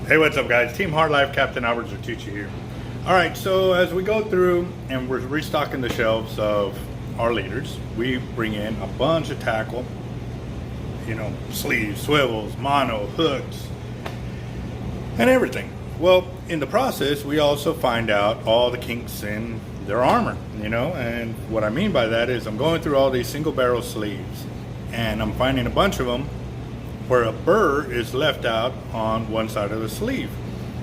Hey, what's up, guys? Team Hard Life, Captain Alberto Zertuche here. All right, so as we go through and we're restocking the shelves of our leaders, we bring in a bunch of tackle, you know, sleeves, swivels, mono, hooks, and everything. Well, in the process, we also find out all the kinks in their armor, you know, and what I mean by that is I'm going through all these single barrel sleeves and I'm finding a bunch of them where a burr is left out on one side of the sleeve.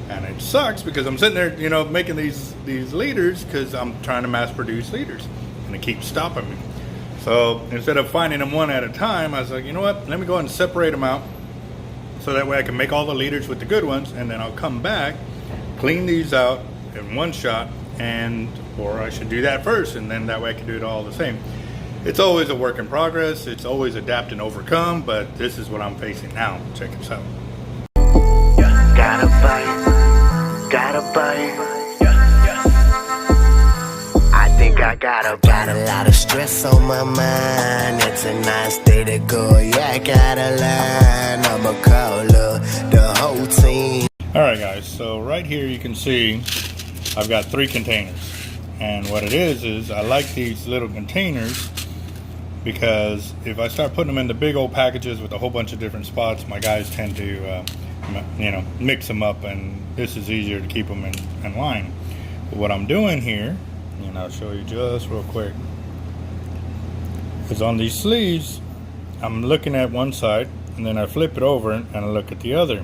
And it sucks because I'm sitting there, you know, making these leaders because I'm trying to mass produce leaders and it keeps stopping me. So instead of finding them one at a time, I was like, you know what, let me go ahead and separate them out so that way I can make all the leaders with the good ones, and then I'll come back, clean these out in one shot, or I should do that first, and then that way I can do it all the same. It's always a work in progress. It's always adapt and overcome, but this is what I'm facing now. Check this out. Gotta bite. I think I got a lot of stress on my mind. It's a nice day to go. Yeah, I gotta line. I'ma call the whole team. All right, guys. So right here you can see I've got 3 containers, and what it is I like these little containers because if I start putting them in the big old packages with a whole bunch of different spots, my guys tend to you know, mix them up, and this is easier to keep them in line. But what I'm doing here, and I'll show you just real quick, is on these sleeves I'm looking at one side and then I flip it over and I look at the other,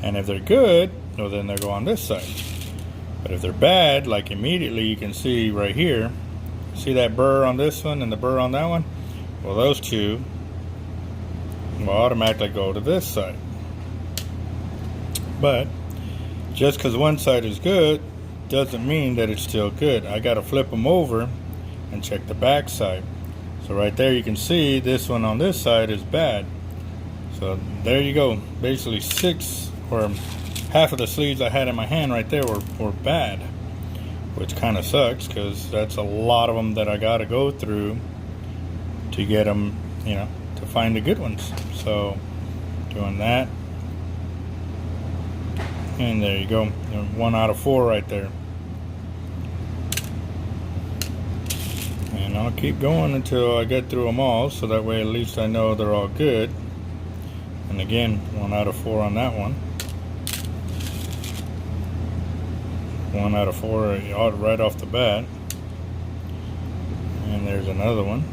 and if they're good, well, then they go on this side. But if they're bad, like immediately you can see right here, see that burr on this one and the burr on that one? Well, those two will automatically go to this side. But just because one side is good doesn't mean that it's still good. I got to flip them over and check the back side. So right there you can see this one on this side is bad. So there you go. Basically 6 or half of the sleeves I had in my hand right there were bad, which kind of sucks because that's a lot of them that I got to go through to get them, you know, to find the good ones. So doing that, and there you go, 1 out of 4 right there. And I'll keep going until I get through them all, so that way at least I know they're all good. And again, 1 out of 4 on that one. 1 out of 4 right off the bat. And there's another one.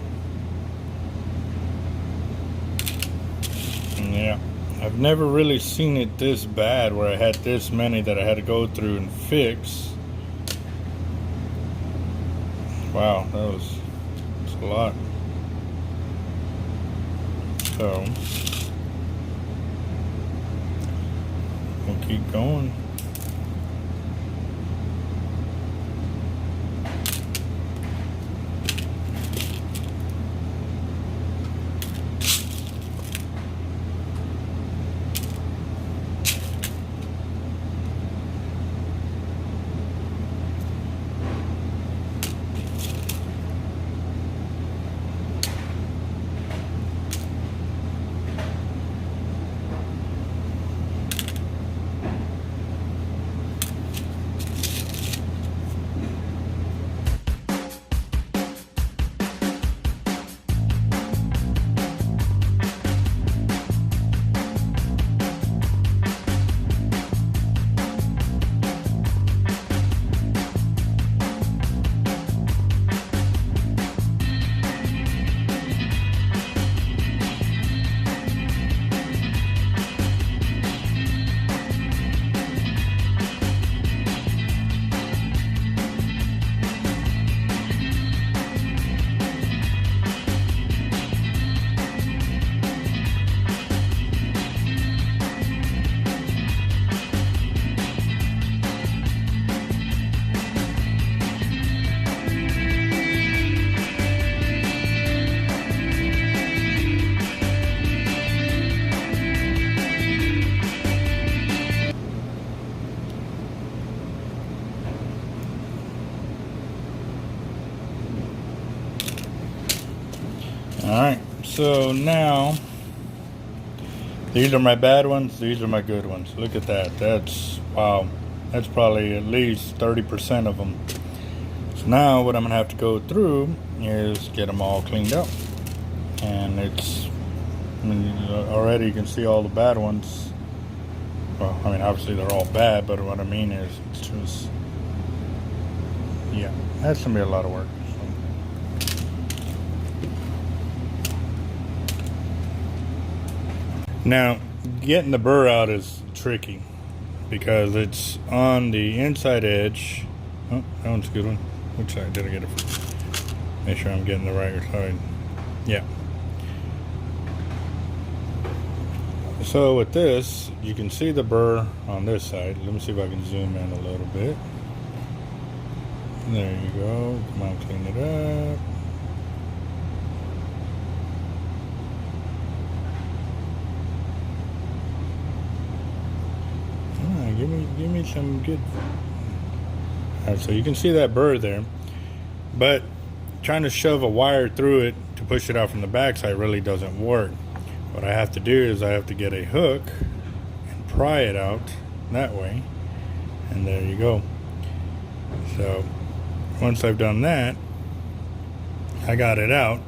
And yeah, I've never really seen it this bad where I had this many that I had to go through and fix. Wow, that's a lot. So we'll keep going. Alright, so now These are my bad ones. These are my good ones. Look at that. That's, wow. That's probably at least 30% of them. So now what I'm going to have to go through is get them all cleaned up. And it's, I mean, already you can see all the bad ones. Well, I mean, obviously they're all bad, but what I mean is it's just, yeah, that's going to be a lot of work. Now, getting the burr out is tricky because it's on the inside edge. Oh, that one's a good one. Which side did I get it from? Make sure I'm getting the right side. Yeah. So with this, you can see the burr on this side. Let me see if I can zoom in a little bit. There you go. Come on, clean it up. Give me some good. All right, so you can see that burr there, but trying to shove a wire through it to push it out from the backside really doesn't work. What I have to do is I have to get a hook and pry it out that way, and there you go. So once I've done that, I got it out,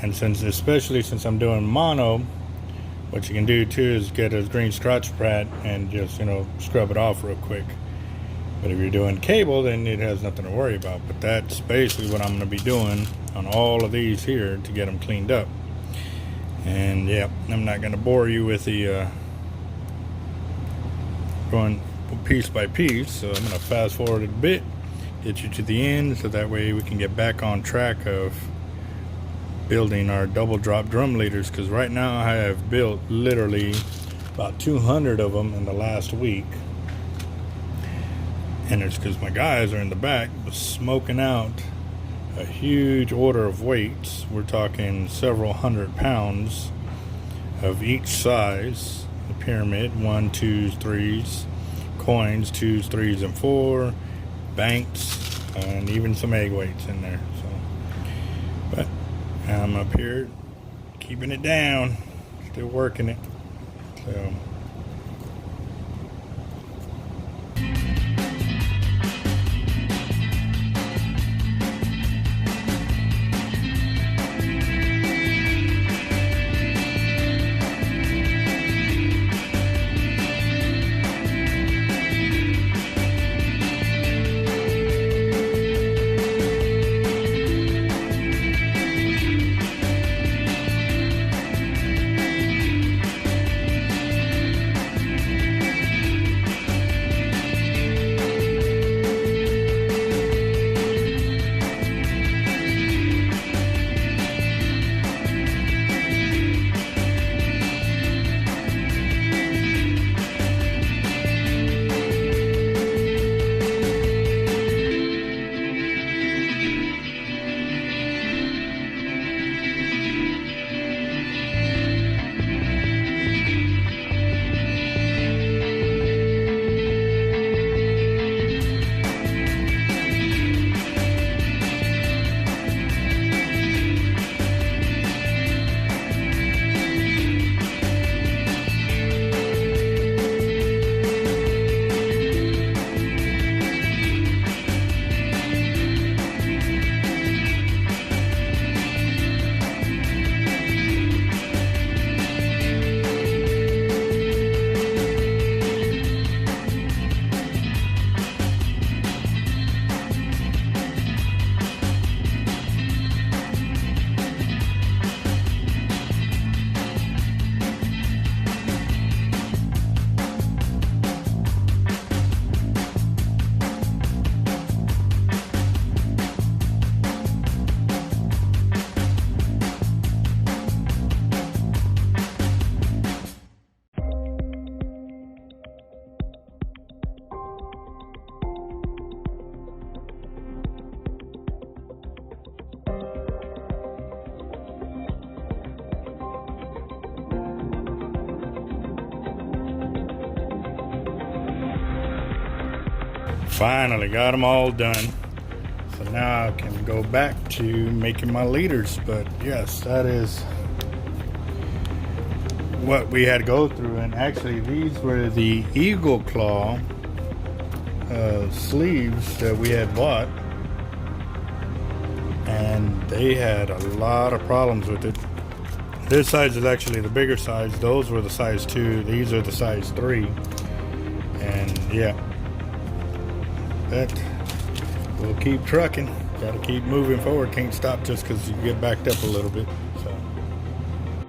and especially since I'm doing mono, what you can do too is get a green scratch pad and just, you know, scrub it off real quick. But if you're doing cable, then it has nothing to worry about. But that's basically what I'm going to be doing on all of these here to get them cleaned up. And yeah, I'm not going to bore you with the going piece by piece. So I'm going to fast forward a bit, get you to the end, so that way we can get back on track of building our double drop drum leaders, because right now I have built literally about 200 of them in the last week, and it's because my guys are in the back smoking out a huge order of weights. We're talking several 100 pounds of each size, the pyramid, 1, 2s, 3s, coins, 2s, 3s, and 4, banks, and even some egg weights in there. So, but I'm up here keeping it down, still working it. So finally got them all done. So now I can go back to making my leaders. But yes, that is what we had to go through. And actually these were the eagle claw sleeves that we had bought, and they had a lot of problems with it. This size is actually the bigger size. Those were the size 2. These are the size 3. And yeah, but we'll keep trucking. Got to keep moving forward. Can't stop just because you get backed up a little bit.